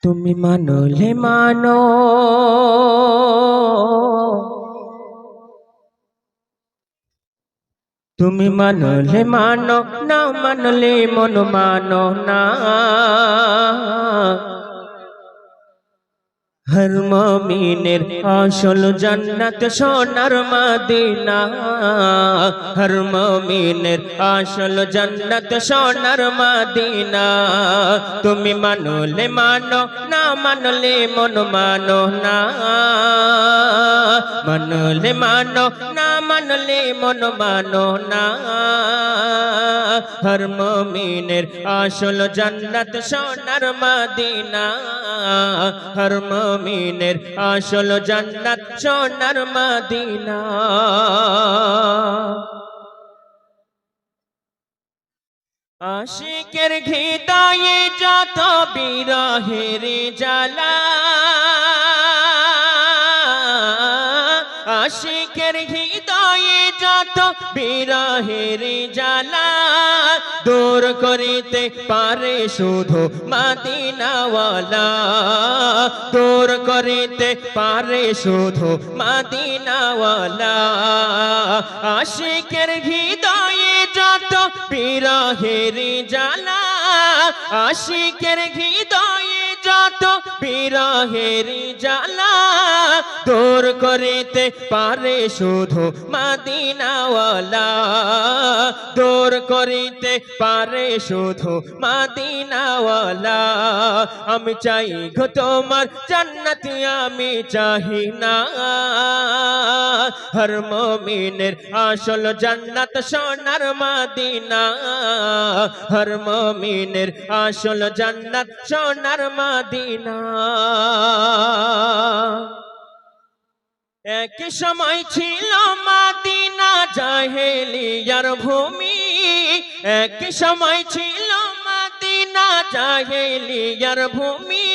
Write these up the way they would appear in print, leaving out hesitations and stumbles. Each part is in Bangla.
তুমি মানলে মানো, তুমি মানলে মানো, না মানলে মন মানো না। হর মুমিনের আসল জান্নাত সোনার মদিনা, হর মুমিনের আসল জান্নাত সোনার মদিনা। তুমি মানলে মানো, না মানলে মন মানো না। মানলে মানো, না মানলে মন মানো না। হর মুমিনের আসল জান্নাত সোনার মদিনা, হর মুমিনের আসল জান্নাত সোনার মদিনা। আশিকের হৃদয়ে যত বিরহের জ্বালা, আশিকের হৃদয়ে যত বিরহের জ্বালা, দূর করিতে পারে শুধু মদিনাওয়ালা, দূর করিতে পারে শুধু মদিনাওয়ালা। আশিকের হৃদয়ে যত বিরহের জ্বালা, আশিকের হৃদয়ে যত বিরহের জ্বালা, দূর করিতে পারে শুধু মদিনাওয়ালা, দূর করিতে পারে শুধু মদিনাওয়ালা। আমি চাই গো তোমার জান্নাত, আমি চাহি না। হর মুমিনের আসল জান্নাত সোনার মদিনা, হর মুমিনের আসল জান্নাত সোনার মদিনা। এক সময় ছিল মদিনা জাহেলিয়ার ভূমি, এক সময় ছিল মদিনা জাহেলিয়ার ভূমি।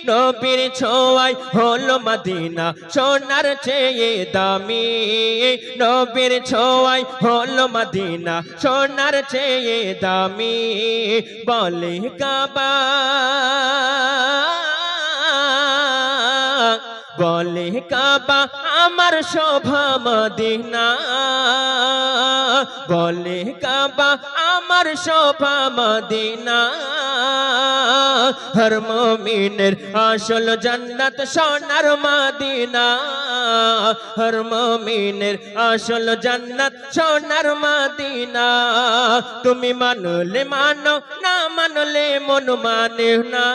নবীর ছোঁয়ায় হলো মদিনা সোনার চেয়ে দামি, নবীর ছোঁয়ায় হলো মদিনা সোনার চেয়ে দামি। বলে কাবা, বলে কাবা আমার শোভা মদিনা, বলে কাবা আমার শোভা মদিনা। হর মুমিনের আসল জান্নাত সোনার মদিনা, হর মুমিনের আসল জান্নাত সোনার মদিনা। তুমি মানলে মানো, না মানলে মন মানে না।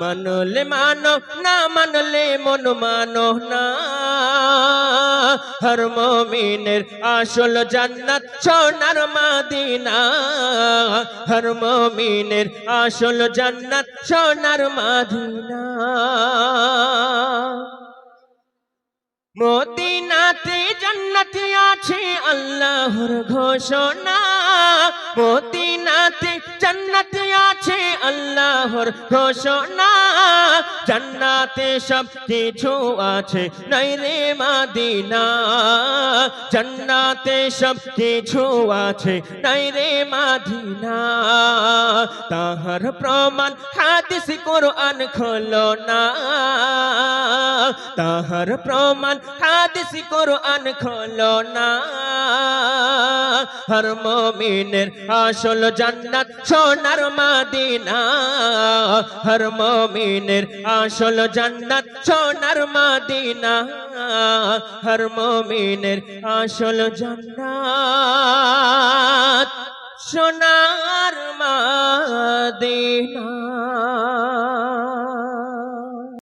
মানলে মানো, না মানলে মন মানো না। হর মুমিনের আসল জান্নাত সোনার মদিনা, হর মুমিনের আসল জান্নাত সোনার মদিনা। মদিনাতে জান্নাত আছে আল্লাহর ঘোষণা, মদিনাতে জান্নাত আছে আল্লাহর ঘোষণা। জান্নাতে সব কিছু আছে নাই রে মদিনা, জান্নাতে সব কিছু আছে নাই রে মদিনা। তাহার প্রমাণ হাদিস কোরআন খোলো না, তাহার প্রমাণ হাদিস কোরআন খোলো না। হর মুমিনের আসল জান্নাত সোনার মদিনা, হর মুমিনের আসল জান্নাত সোনার মদিনা, হর মুমিনের আসল জান্নাত সোনার মদিনা।